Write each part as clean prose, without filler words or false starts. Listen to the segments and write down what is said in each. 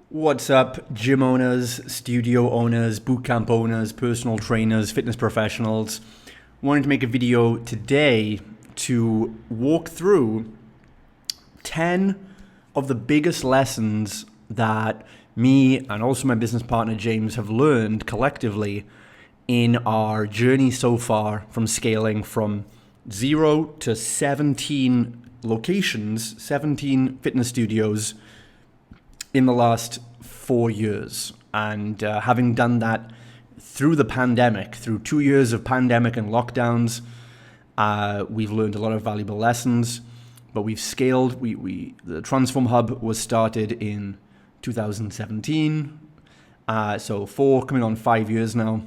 What's up, gym owners, studio owners, bootcamp owners, personal trainers, fitness professionals? Wanted to make a video today to walk through 10 of the biggest lessons that me and also my business partner James have learned collectively in our journey so far from scaling from 0 to 17 locations, 17 fitness studios in the last 4 years. And having done that through the pandemic, through 2 years of pandemic and lockdowns, we've learned a lot of valuable lessons, but we've scaled. The Transform Hub was started in 2017, so coming on 5 years now.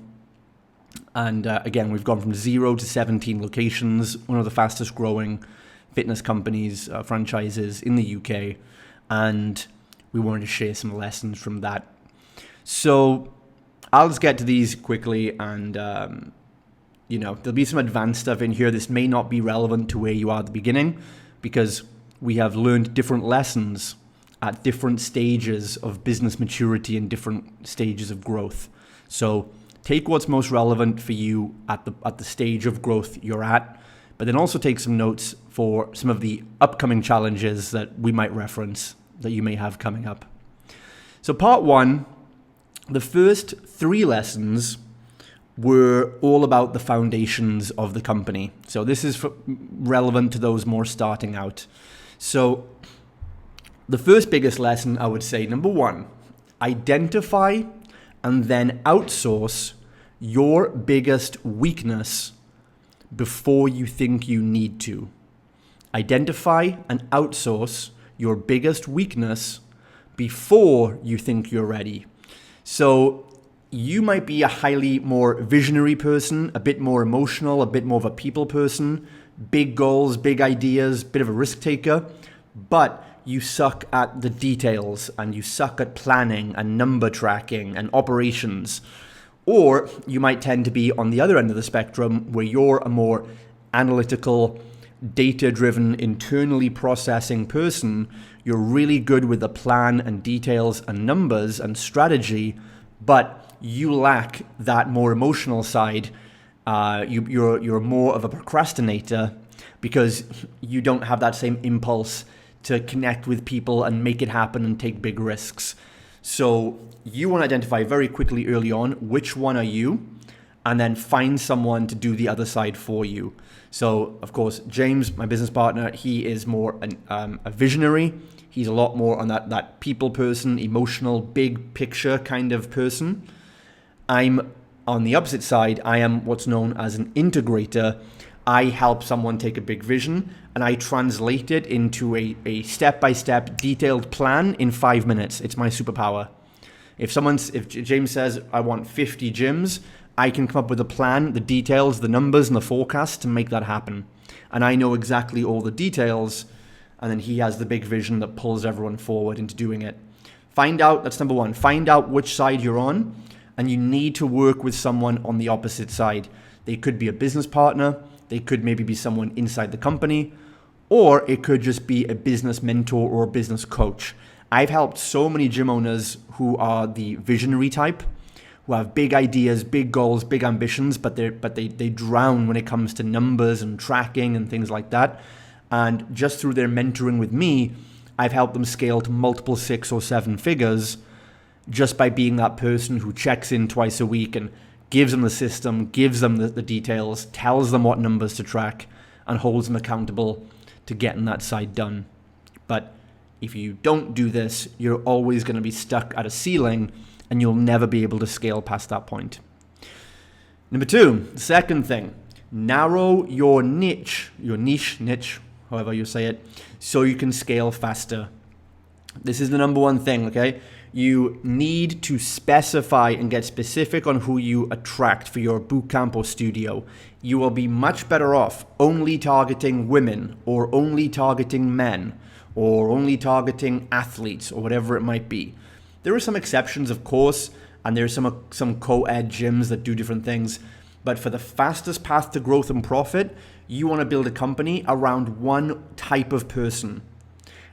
And again, we've gone from 0 to 17 locations, one of the fastest growing fitness companies, franchises in the UK. And we wanted to share some lessons from that. So I'll just get to these quickly, and there'll be some advanced stuff in here. This may not be relevant to where you are at the beginning, because we have learned different lessons at different stages of business maturity and different stages of growth. So take what's most relevant for you at the stage of growth you're at, but then also take some notes for some of the upcoming challenges that we might reference that you may have coming up. So part one, the first 3 lessons were all about the foundations of the company. So this is relevant to those more starting out. So the first biggest lesson, I would say, number 1, identify and then outsource your biggest weakness before you think you need to. Identify and outsource your biggest weakness before you think you're ready. So you might be a highly more visionary person, a bit more emotional, a bit more of a people person, big goals, big ideas, bit of a risk taker, but you suck at the details and you suck at planning and number tracking and operations. Or you might tend to be on the other end of the spectrum where you're a more analytical, data-driven, internally processing person. You're really good with the plan and details and numbers and strategy, but you lack that more emotional side. You're more of a procrastinator because you don't have that same impulse to connect with people and make it happen and take big risks. So you want to identify very quickly early on which one are you, and then find someone to do the other side for you. So, of course, James, my business partner, he is more a visionary. He's a lot more on that people person, emotional, big picture kind of person. I'm on the opposite side. I am what's known as an integrator. I help someone take a big vision, and I translate it into a step-by-step detailed plan in 5 minutes. It's my superpower. If James says, I want 50 gyms, I can come up with a plan, the details, the numbers, and the forecast to make that happen. And I know exactly all the details, and then he has the big vision that pulls everyone forward into doing it. That's number 1. Find out which side you're on, and you need to work with someone on the opposite side. They could be a business partner, they could maybe be someone inside the company, or it could just be a business mentor or a business coach. I've helped so many gym owners who are the visionary type, who have big ideas, big goals, big ambitions, but they drown when it comes to numbers and tracking and things like that. And just through their mentoring with me, I've helped them scale to multiple 6 or 7 figures just by being that person who checks in twice a week and gives them the system, gives them the details, tells them what numbers to track, and holds them accountable to getting that side done. But if you don't do this, you're always going to be stuck at a ceiling, and you'll never be able to scale past that point. Number 2, the second thing, narrow your niche, however you say it, so you can scale faster. This is the number 1 thing, okay? You need to specify and get specific on who you attract for your bootcamp or studio. You will be much better off only targeting women or only targeting men or only targeting athletes or whatever it might be. There are some exceptions, of course, and there's some co-ed gyms that do different things. But for the fastest path to growth and profit, you want to build a company around one type of person.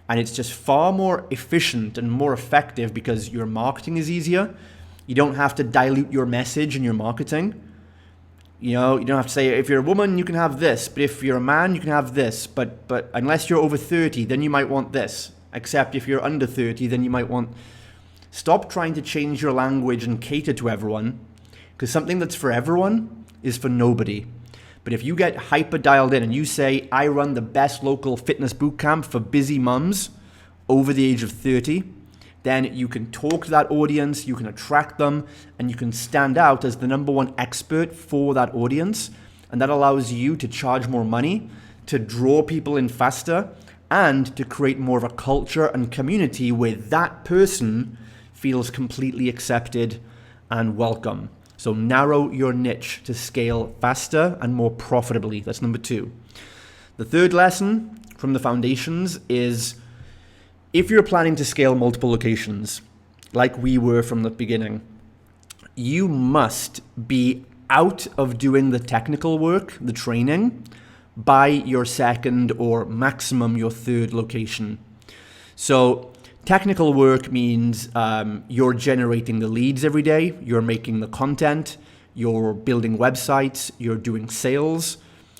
And it's just far more efficient and more effective because your marketing is easier. You don't have to dilute your message in your marketing. You know, you don't have to say, if you're a woman, you can have this, but if you're a man, you can have this. But unless you're over 30, then you might want this. Except if you're under 30, then you might want... Stop trying to change your language and cater to everyone, because something that's for everyone is for nobody. But if you get hyper dialed in and you say, I run the best local fitness bootcamp for busy mums over the age of 30, then you can talk to that audience, you can attract them, and you can stand out as the number one expert for that audience. And that allows you to charge more money, to draw people in faster, and to create more of a culture and community where that person feels completely accepted and welcome. So narrow your niche to scale faster and more profitably. That's number 2. The third lesson from the foundations is, if you're planning to scale multiple locations, like we were from the beginning, you must be out of doing the technical work, the training, by your second or maximum your third location. So technical work means you're generating the leads every day, you're making the content, you're building websites, you're doing sales,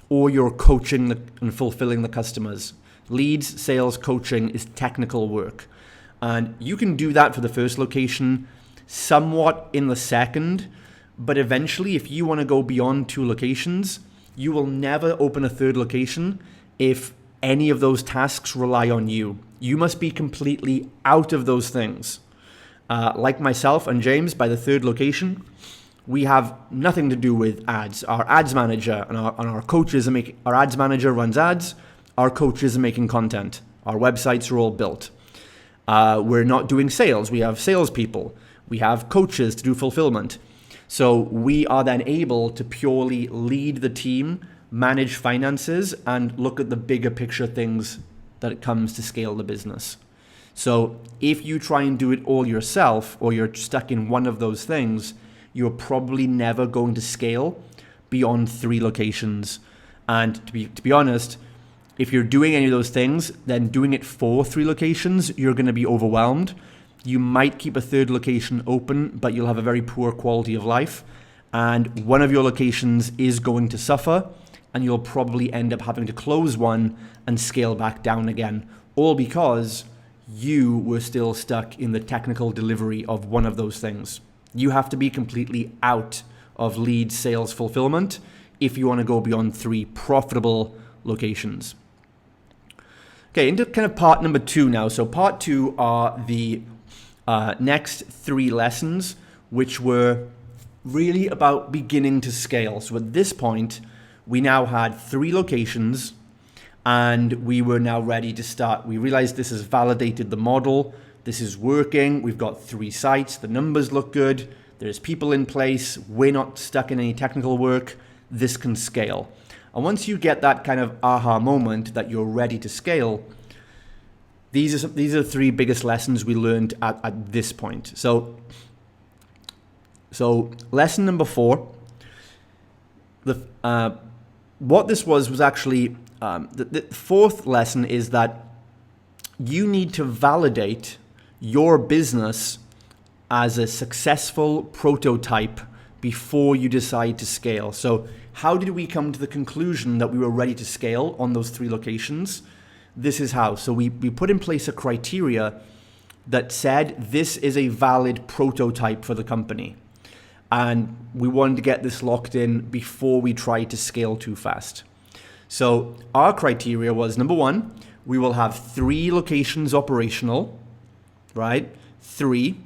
or you're coaching and fulfilling the customers. Leads, sales, coaching is technical work. And you can do that for the first location, somewhat in the second, but eventually if you want to go beyond 2 locations, you will never open a third location if any of those tasks rely on you. You must be completely out of those things. Like myself and James, by the third location, we have nothing to do with ads. Our ads manager and our coaches our ads manager runs ads. Our coaches are making content. Our websites are all built. We're not doing sales. We have salespeople. We have coaches to do fulfillment. So we are then able to purely lead the team, manage finances, and look at the bigger picture things that it comes to scale the business. So if you try and do it all yourself, or you're stuck in one of those things, you're probably never going to scale beyond 3 locations. And to be honest, if you're doing any of those things, then doing it for 3 locations, you're going to be overwhelmed. You might keep a third location open, but you'll have a very poor quality of life. And one of your locations is going to suffer, and you'll probably end up having to close one and scale back down again, all because you were still stuck in the technical delivery of one of those things. You have to be completely out of lead sales fulfillment if you want to go beyond 3 profitable locations. Okay, into kind of part number 2 now. So part 2 are the next 3 lessons, which were really about beginning to scale. So at this point, we now had 3 locations, and we were now ready to start. We realized this has validated the model. This is working. We've got 3 sites. The numbers look good. There's people in place. We're not stuck in any technical work. This can scale. And once you get that kind of aha moment that you're ready to scale, these are the 3 biggest lessons we learned at this point. So lesson number 4, what this was actually, the 4th lesson is that you need to validate your business as a successful prototype before you decide to scale. So how did we come to the conclusion that we were ready to scale on those 3 locations? This is how. So we put in place a criteria that said this is a valid prototype for the company. And we wanted to get this locked in before we tried to scale too fast. So our criteria was, number 1, we will have 3 locations operational, right? 3.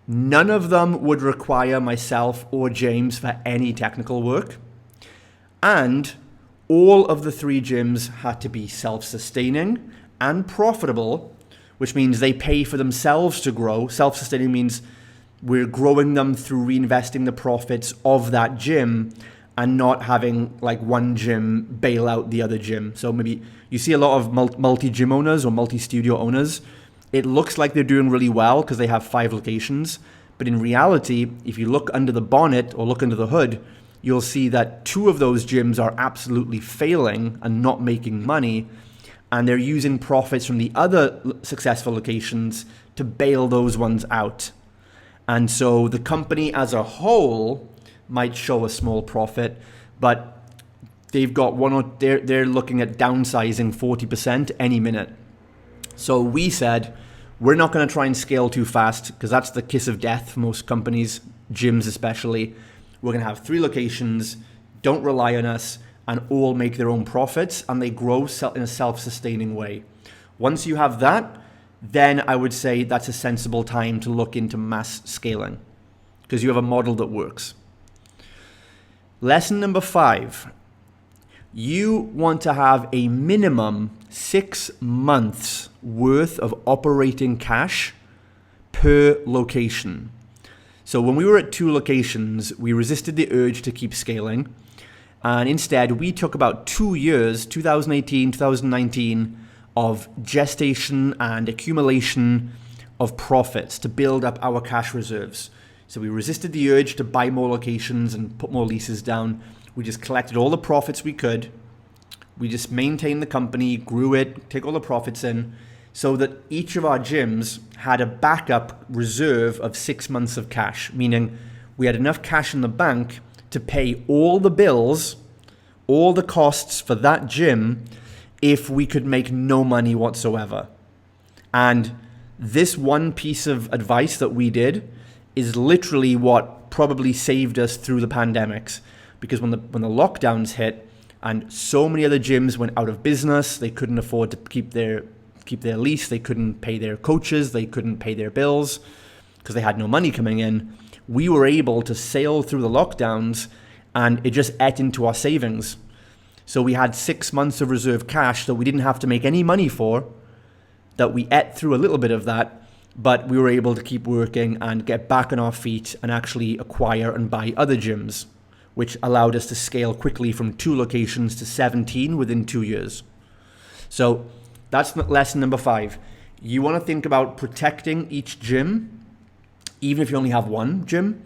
None of them would require myself or James for any technical work. And all of the 3 gyms had to be self-sustaining and profitable, which means they pay for themselves to grow. Self-sustaining means we're growing them through reinvesting the profits of that gym and not having like one gym bail out the other gym. So maybe you see a lot of multi-gym owners or multi-studio owners. It looks like they're doing really well because they have 5 locations. But in reality, if you look under the bonnet or look under the hood, you'll see that 2 of those gyms are absolutely failing and not making money. and they're using profits from the other successful locations to bail those ones out. And so the company as a whole might show a small profit, but they've got they're looking at downsizing 40% any minute. So we said, we're not going to try and scale too fast, because that's the kiss of death for most companies, gyms especially. We're going to have 3 locations, don't rely on us, and all make their own profits, and they grow in a self-sustaining way. Once you have that, then I would say that's a sensible time to look into mass scaling, because you have a model that works. Lesson number 5. You want to have a minimum 6 months worth of operating cash per location. So when we were at 2 locations, we resisted the urge to keep scaling. And instead, we took about 2 years, 2018, 2019, of gestation and accumulation of profits to build up our cash reserves. So we resisted the urge to buy more locations and put more leases down. We just collected all the profits we could. We just maintained the company, grew it, take all the profits in, so that each of our gyms had a backup reserve of 6 months of cash, meaning we had enough cash in the bank to pay all the bills, all the costs for that gym, if we could make no money whatsoever. And this one piece of advice that we did is literally what probably saved us through the pandemics. Because when the lockdowns hit and so many other gyms went out of business, they couldn't afford to keep their lease, they couldn't pay their coaches, they couldn't pay their bills because they had no money coming in. We were able to sail through the lockdowns, and it just ate into our savings. So we had 6 months of reserve cash that we didn't have to make any money for, that we ate through a little bit of that, but we were able to keep working and get back on our feet and actually acquire and buy other gyms, which allowed us to scale quickly from 2 locations to 17 within 2 years. So that's lesson number 5. You want to think about protecting each gym, even if you only have 1 gym,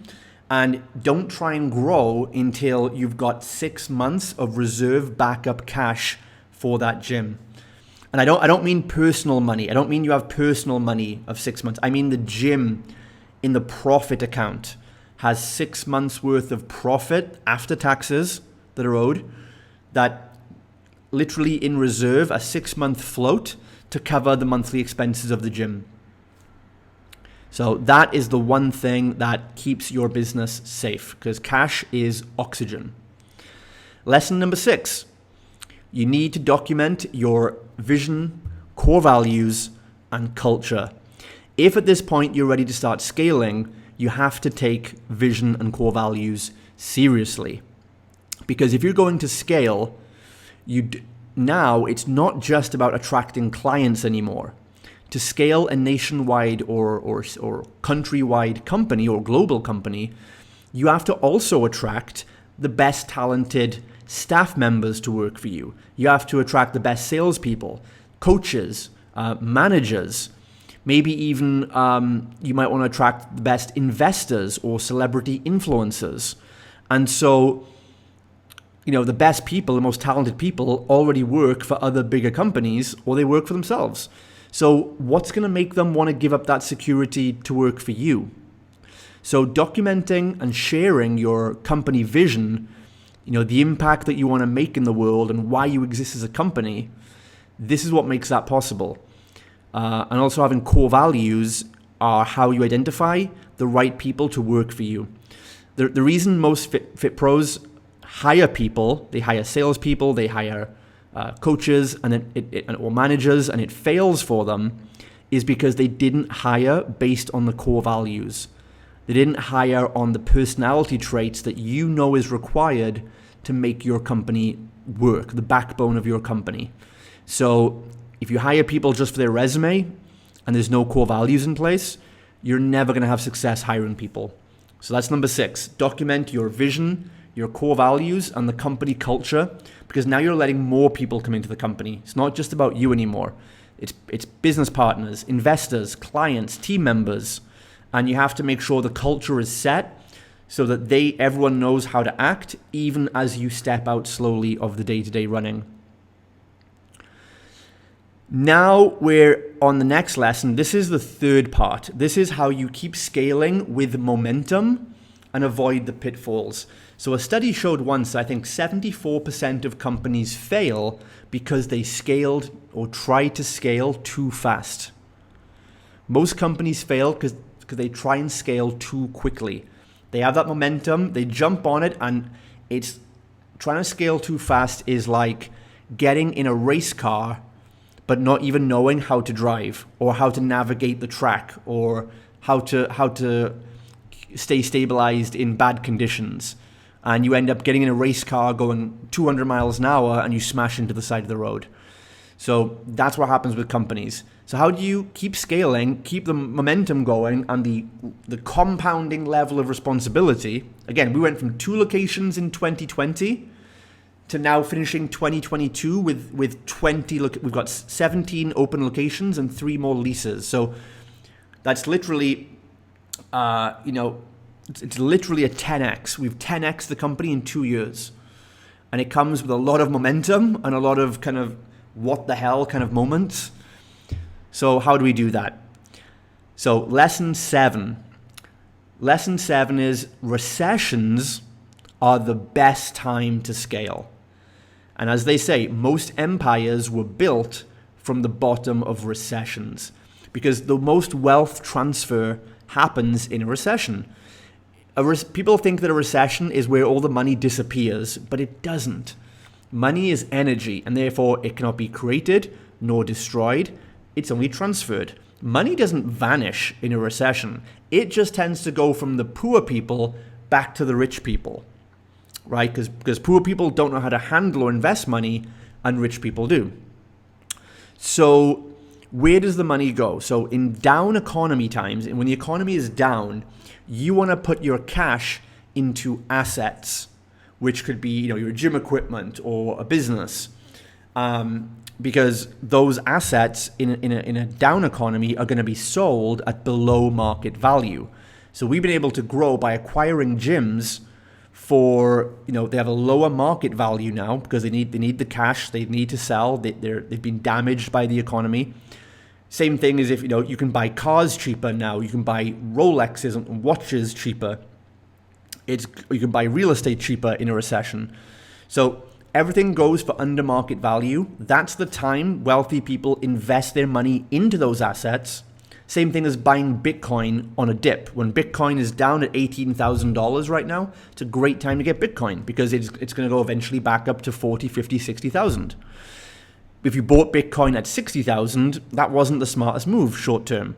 and don't try and grow until you've got 6 months of reserve backup cash for that gym. And I don't mean personal money. I don't mean you have personal money of 6 months. I mean the gym in the profit account has 6 months worth of profit after taxes that are owed, that literally in reserve, a 6-month float to cover the monthly expenses of the gym. So that is the one thing that keeps your business safe, because cash is oxygen. Lesson number 6, you need to document your vision, core values, and culture. If at this point you're ready to start scaling, you have to take vision and core values seriously. Because if you're going to scale, now it's not just about attracting clients anymore. To scale a nationwide or countrywide company or global company, you have to also attract the best talented staff members to work for you. You have to attract the best salespeople, coaches, managers. Maybe even you might want to attract the best investors or celebrity influencers. And so, the best people, the most talented people already work for other bigger companies, or they work for themselves. So what's going to make them want to give up that security to work for you? So documenting and sharing your company vision, the impact that you want to make in the world and why you exist as a company, this is what makes that possible. And also having core values are how you identify the right people to work for you. The reason most fit pros hire people, they hire salespeople, they hire coaches or managers, and it fails for them, is because they didn't hire based on the core values. They didn't hire on the personality traits that is required to make your company work, the backbone of your company. So if you hire people just for their resume and there's no core values in place, you're never going to have success hiring people. So that's number 6. Document your vision, your core values, and the company culture, because now you're letting more people come into the company. It's not just about you anymore. It's business partners, investors, clients, team members, and you have to make sure the culture is set so that everyone knows how to act, even as you step out slowly of the day-to-day running. Now we're on the next lesson. This is the third part. This is how you keep scaling with momentum and avoid the pitfalls. So a study showed once, I think 74% of companies fail because they scaled or tried to scale too fast. Most companies fail because they try and scale too quickly. They have that momentum, they jump on it, and it's trying to scale too fast is like getting in a race car but not even knowing how to drive or how to navigate the track or how to stay stabilized in bad conditions. And you end up getting in a race car going 200 miles an hour and you smash into the side of the road. So that's what happens with companies. So how do you keep scaling, keep the momentum going, and the compounding level of responsibility? Again, we went from 2 locations in 2020 to now finishing 2022 with 20. We've got 17 open locations and 3 more leases. So that's literally, it's literally a 10x. We've 10x the company in 2 years, and it comes with a lot of momentum and a lot of kind of what the hell kind of moments. So how do we do that? So lesson 7. Lesson 7 is recessions are the best time to scale. And as they say, most empires were built from the bottom of recessions because the most wealth transfer happens in a recession. People think that a recession is where all the money disappears, but it doesn't. Money is energy, and therefore it cannot be created nor destroyed. It's only transferred. Money doesn't vanish in a recession. It just tends to go from the poor people back to the rich people, right? Because poor people don't know how to handle or invest money, and rich people do. So where does the money go? So in down economy times, and when the economy is down, you want to put your cash into assets, which could be, your gym equipment or a business, because those assets in a down economy are going to be sold at below market value. So we've been able to grow by acquiring gyms for, they have a lower market value now because they need the cash, they need to sell, they've been damaged by the economy. Same thing as if, you can buy cars cheaper now, you can buy Rolexes and watches cheaper. You can buy real estate cheaper in a recession. So everything goes for under market value. That's the time wealthy people invest their money into those assets. Same thing as buying Bitcoin on a dip. When Bitcoin is down at $18,000 right now, it's a great time to get Bitcoin because it's going to go eventually back up to 40, 50, 60,000. If you bought Bitcoin at 60,000, that wasn't the smartest move short term.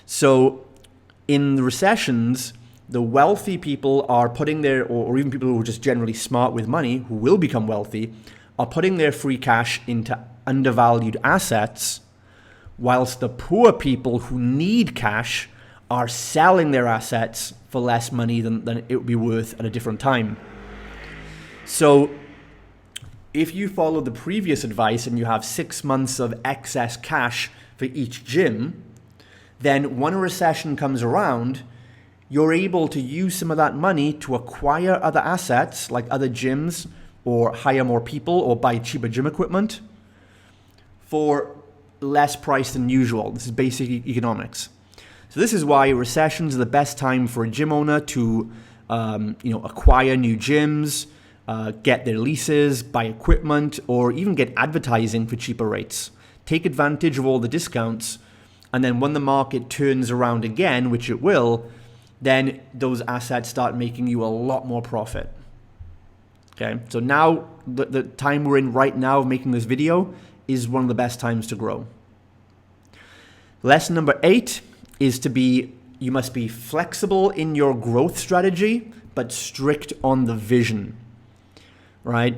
So in the recessions, the wealthy people are putting or even people who are just generally smart with money, who will become wealthy, are putting their free cash into undervalued assets, whilst the poor people who need cash are selling their assets for less money than it would be worth at a different time. So if you follow the previous advice and you have 6 months of excess cash for each gym, then when a recession comes around, you're able to use some of that money to acquire other assets like other gyms or hire more people or buy cheaper gym equipment for less price than usual. This is basic economics. So this is why recessions are the best time for a gym owner to acquire new gyms, get their leases, buy equipment, or even get advertising for cheaper rates. Take advantage of all the discounts, and then when the market turns around again, which it will, then those assets start making you a lot more profit. Okay, so now the time we're in right now of making this video is one of the best times to grow. Lesson number 8 is you must be flexible in your growth strategy, but strict on the vision, right?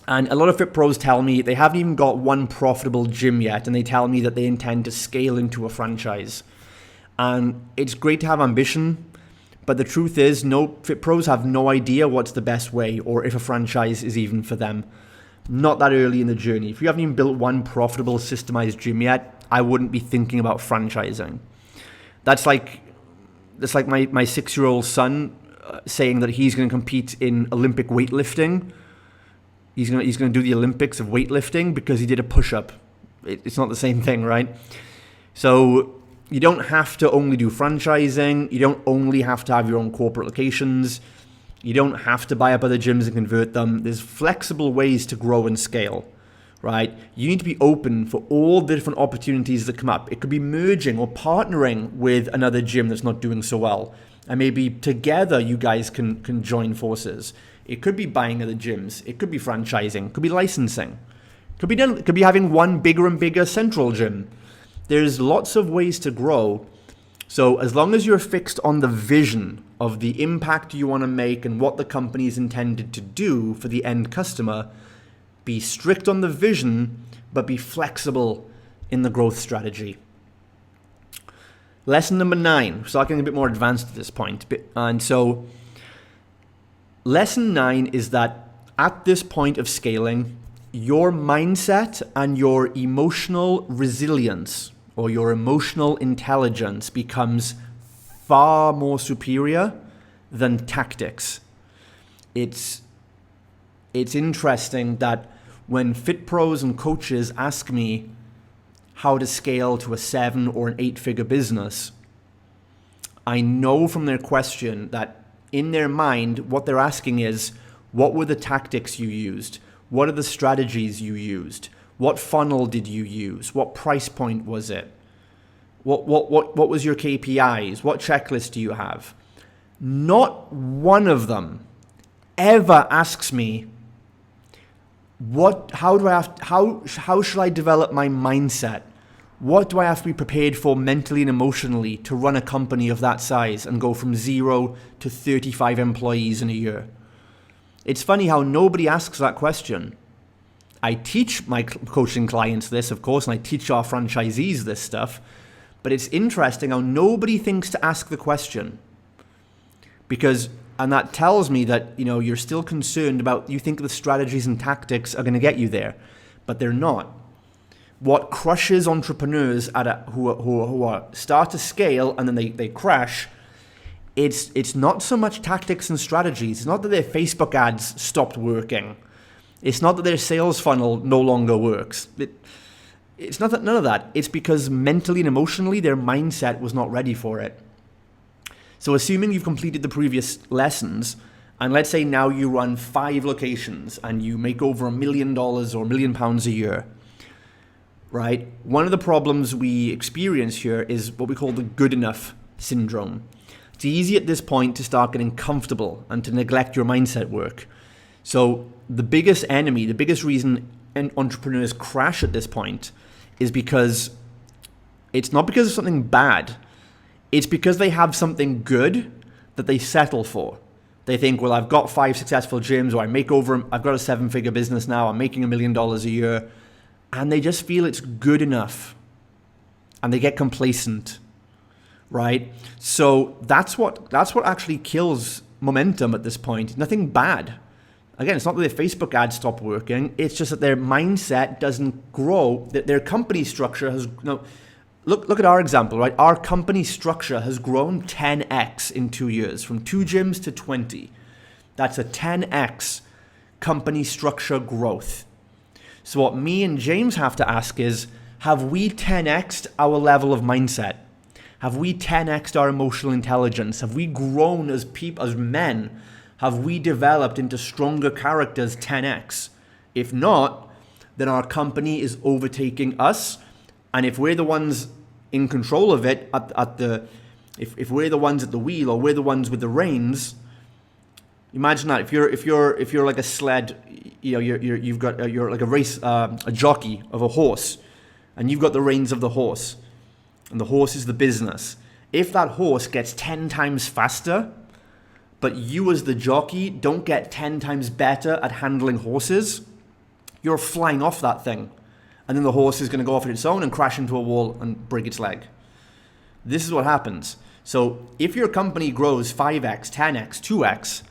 And a lot of fit pros tell me they haven't even got one profitable gym yet, and they tell me that they intend to scale into a franchise. And it's great to have ambition, but the truth is no fit pros have no idea what's the best way or if a franchise is even for them. Not that early in the journey. If you haven't even built one profitable systemized gym yet, I wouldn't be thinking about franchising. That's like my 6-year-old son saying that he's going to compete in Olympic weightlifting. He's going to do the Olympics of weightlifting because he did a push-up It's not the same thing, right? So you don't have to only do franchising. You don't only have to have your own corporate locations. You don't have to buy up other gyms and convert them. There's flexible ways to grow and scale, right? You need to be open for all the different opportunities that come up. It could be merging or partnering with another gym that's not doing so well. And maybe together you guys can join forces. It could be buying other gyms. It could be franchising. It could be licensing. It could be having one bigger and bigger central gym. There's lots of ways to grow. So as long as you're fixed on the vision of the impact you want to make and what the company is intended to do for the end customer, be strict on the vision, but be flexible in the growth strategy. Lesson number 9, so I'm getting a bit more advanced at this point. And so lesson 9 is that at this point of scaling, your mindset and your emotional resilience or your emotional intelligence becomes far more superior than tactics. It's interesting that when fit pros and coaches ask me how to scale to a 7 or an 8-figure business, I know from their question that in their mind, what they're asking is, what were the tactics you used? What are the strategies you used? What funnel did you use? What price point was it? What was your KPIs? What checklist do you have? Not one of them ever asks me, how should I develop my mindset? What do I have to be prepared for mentally and emotionally to run a company of that size and go from 0 to 35 employees in a year? It's funny how nobody asks that question. I teach my coaching clients this, of course, and I teach our franchisees this stuff, but it's interesting how nobody thinks to ask the question. And that tells me that, you're still concerned about, you think the strategies and tactics are going to get you there, but they're not. What crushes entrepreneurs who start to scale and then they crash, it's not so much tactics and strategies. It's not that their Facebook ads stopped working. It's not that their sales funnel no longer works. It's not that none of that. It's because mentally and emotionally their mindset was not ready for it. So assuming you've completed the previous lessons, and let's say now you run 5 locations and you make over $1 million or £1 million a year, right? One of the problems we experience here is what we call the good enough syndrome. It's easy at this point to start getting comfortable and to neglect your mindset work. So the biggest enemy, the biggest reason entrepreneurs crash at this point is because it's not because of something bad. It's because they have something good that they settle for. They think, well, I've got 5 successful gyms, or I've got a 7-figure business now, I'm making $1 million a year, and they just feel it's good enough. And they get complacent, right? So that's what actually kills momentum at this point. Nothing bad. Again, it's not that their Facebook ads stop working. It's just that their mindset doesn't grow. Their company structure has Look at our example, right? Our company structure has grown 10x in 2 years, from 2 gyms to 20. That's a 10x company structure growth. So what me and James have to ask is, have we 10x'd our level of mindset? Have we 10x'd our emotional intelligence? Have we grown as men? Have we developed into stronger characters 10x? If not, then our company is overtaking us. And if we're the ones in control of it, if we're the ones at the wheel or we're the ones with the reins, imagine that if you're like a sled, you're like a race, a jockey of a horse, and you've got the reins of the horse, and the horse is the business. If that horse gets 10 times faster, but you as the jockey don't get 10 times better at handling horses, you're flying off that thing. And then the horse is going to go off on its own and crash into a wall and break its leg. This is what happens. So if your company grows 5x, 10x, 2x,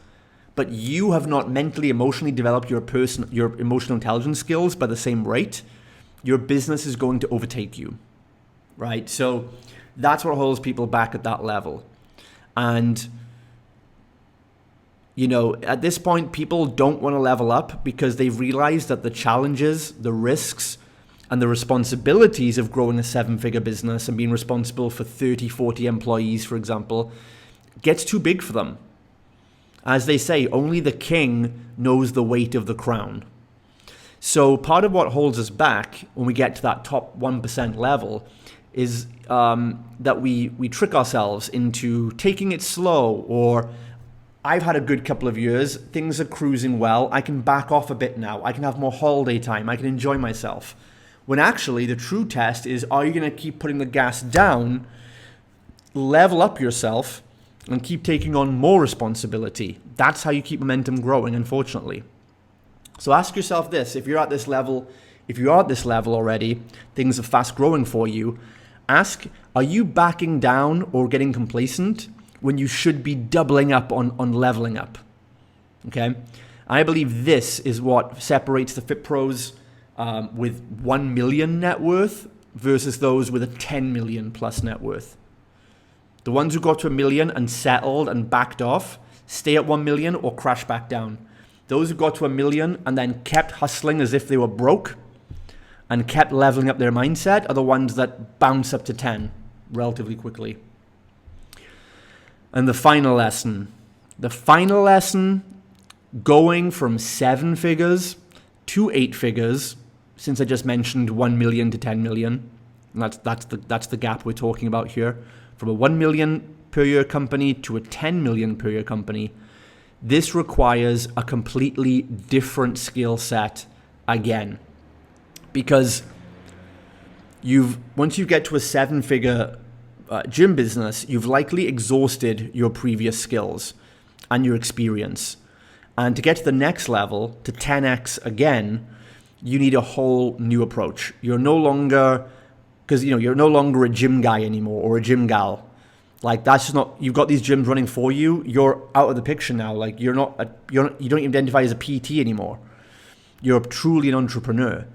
but you have not mentally, emotionally developed your emotional intelligence skills by the same rate, your business is going to overtake you, right? So that's what holds people back at that level. And, at this point, people don't want to level up because they've realized that the challenges, the risks, and the responsibilities of growing a 7-figure business and being responsible for 30, 40 employees, for example, gets too big for them. As they say, only the king knows the weight of the crown. So part of what holds us back when we get to that top 1% level is that we trick ourselves into taking it slow, or I've had a good couple of years, things are cruising well, I can back off a bit now, I can have more holiday time, I can enjoy myself. When actually the true test is, are you going to keep putting the gas down, level up yourself, and keep taking on more responsibility? That's how you keep momentum growing, unfortunately. So ask yourself this: if you are at this level already, things are fast growing for you. Ask, are you backing down or getting complacent when you should be doubling up on leveling up? Okay, I believe this is what separates the Fit Pros with 1 million net worth versus those with a 10 million plus net worth. The ones who got to 1 million and settled and backed off stay at 1 million or crash back down. Those who got to 1 million and then kept hustling as if they were broke and kept leveling up their mindset are the ones that bounce up to 10 relatively quickly. And the final lesson, going from 7 figures to 8 figures, since I just mentioned 1 million to 10 million, and that's the gap we're talking about here, from a 1 million per year company to a 10 million per year company. This requires a completely different skill set again, because once you get to a 7-figure gym business, you've likely exhausted your previous skills and your experience. And to get to the next level, to 10x again, you need a whole new approach. You're no longer a gym guy anymore or a gym gal. Like, that's just not, you've got these gyms running for you. You're out of the picture now. Like, you don't even identify as a PT anymore. You're truly an entrepreneur.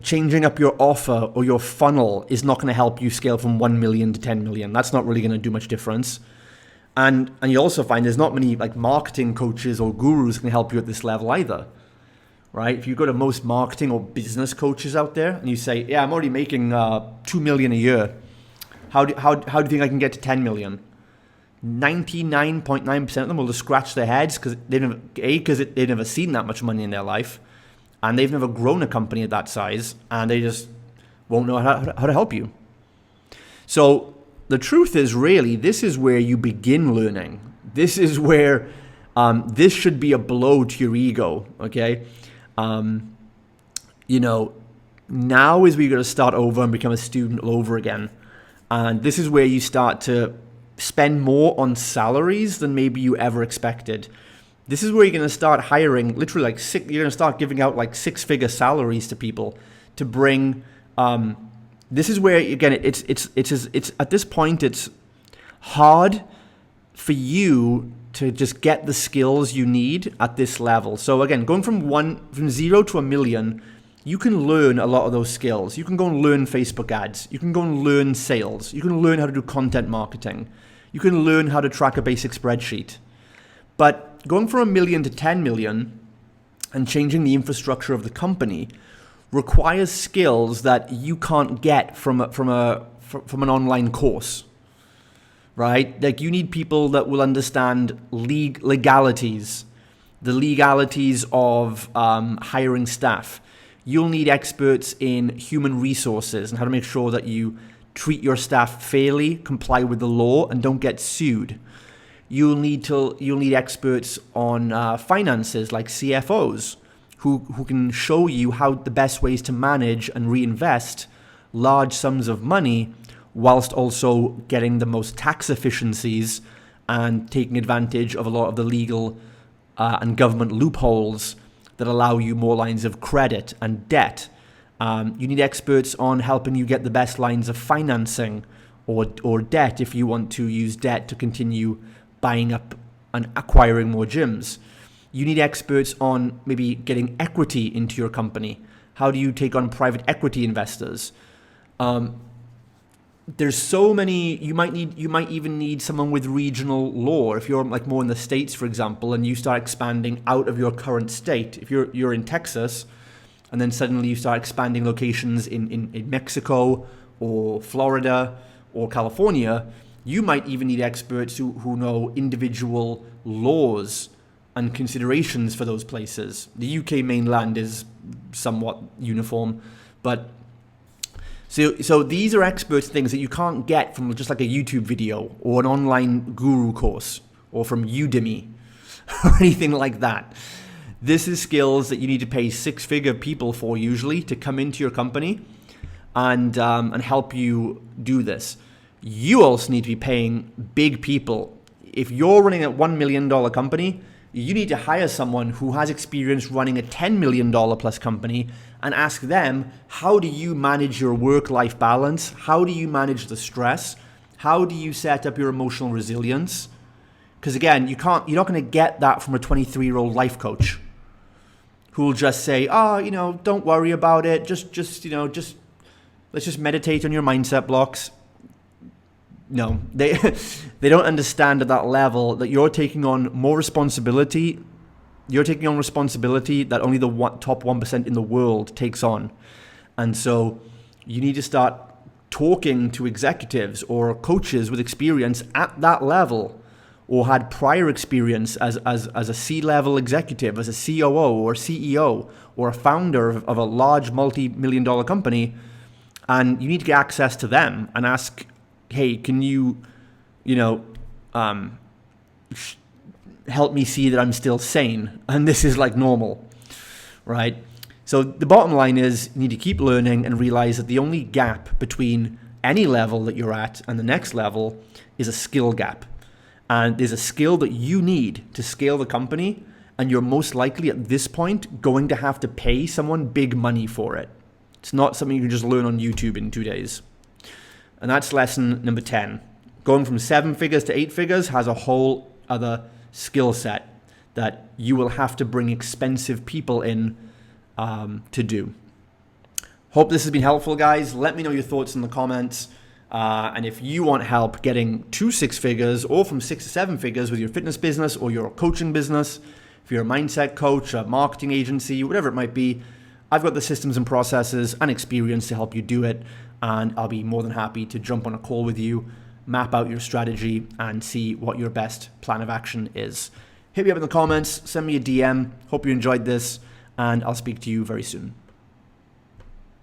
Changing up your offer or your funnel is not going to help you scale from 1 million to 10 million. That's not really going to do much difference. And you also find there's not many like marketing coaches or gurus who can help you at this level either, right? If you go to most marketing or business coaches out there and you say, yeah, I'm already making 2 million a year. How do you think I can get to 10 million? 99.9% of them will just scratch their heads because they've never seen that much money in their life, and they've never grown a company at that size, and they just won't know how to help you. So the truth is, really, this is where you begin learning. This is where this should be a blow to your ego, okay? Now is where you're going to start over and become a student all over again. And this is where you start to spend more on salaries than maybe you ever expected. This is where you're going to start hiring, literally you're going to start giving out like 6-figure salaries to people to bring. This is where, again, it's at this point, it's hard for you to just get the skills you need at this level. So again, going from 0 to 1 million, you can learn a lot of those skills. You can go and learn Facebook ads. You can go and learn sales. You can learn how to do content marketing. You can learn how to track a basic spreadsheet. But going from 1 million to 10 million and changing the infrastructure of the company requires skills that you can't get from an online course, right? Like, you need people that will understand legalities, the legalities of hiring staff. You'll need experts in human resources and how to make sure that you treat your staff fairly, comply with the law, and don't get sued. You'll need experts on finances, like CFOs, who can show you how the best ways to manage and reinvest large sums of money whilst also getting the most tax efficiencies and taking advantage of a lot of the legal and government loopholes that allow you more lines of credit and debt. You need experts on helping you get the best lines of financing or debt if you want to use debt to continue buying up and acquiring more gyms. You need experts on maybe getting equity into your company. How do you take on private equity investors? There's so many. You might even need someone with regional law. If you're like more in the States, for example, and you start expanding out of your current state. If you're in Texas, and then suddenly you start expanding locations in Mexico or Florida or California, you might even need experts who know individual laws and considerations for those places. The UK mainland is somewhat uniform, but so these are experts, things that you can't get from just like a YouTube video or an online guru course or from Udemy or anything like that. This is skills that you need to pay six-figure people for usually to come into your company and help you do this. You also need to be paying big people. If you're running a $1 million company, you need to hire someone who has experience running a $10 million plus company and ask them, how do you manage your work-life balance? How do you manage the stress? How do you set up your emotional resilience? Because again, you're not going to get that from a 23-year-old life coach who will just say, don't worry about it. Just let's just meditate on your mindset blocks. No, they don't understand at that level that you're taking on more responsibility. You're taking on responsibility that only the top 1% in the world takes on. And so you need to start talking to executives or coaches with experience at that level, or had prior experience as a C-level executive, as a COO or CEO or a founder of a large multi-million dollar company. And you need to get access to them and ask, hey, can you help me see that I'm still sane and this is like normal, right? So the bottom line is you need to keep learning and realize that the only gap between any level that you're at and the next level is a skill gap. And there's a skill that you need to scale the company, and you're most likely at this point going to have to pay someone big money for it. It's not something you can just learn on YouTube in 2 days. And that's lesson number 10. Going from 7 figures to 8 figures has a whole other skill set that you will have to bring expensive people in to do. Hope this has been helpful, guys. Let me know your thoughts in the comments. And if you want help getting to 6 figures or from 6 to 7 figures with your fitness business or your coaching business, if you're a mindset coach, a marketing agency, whatever it might be, I've got the systems and processes and experience to help you do it. And I'll be more than happy to jump on a call with you, map out your strategy, and see what your best plan of action is. Hit me up in the comments, send me a DM. Hope you enjoyed this, and I'll speak to you very soon.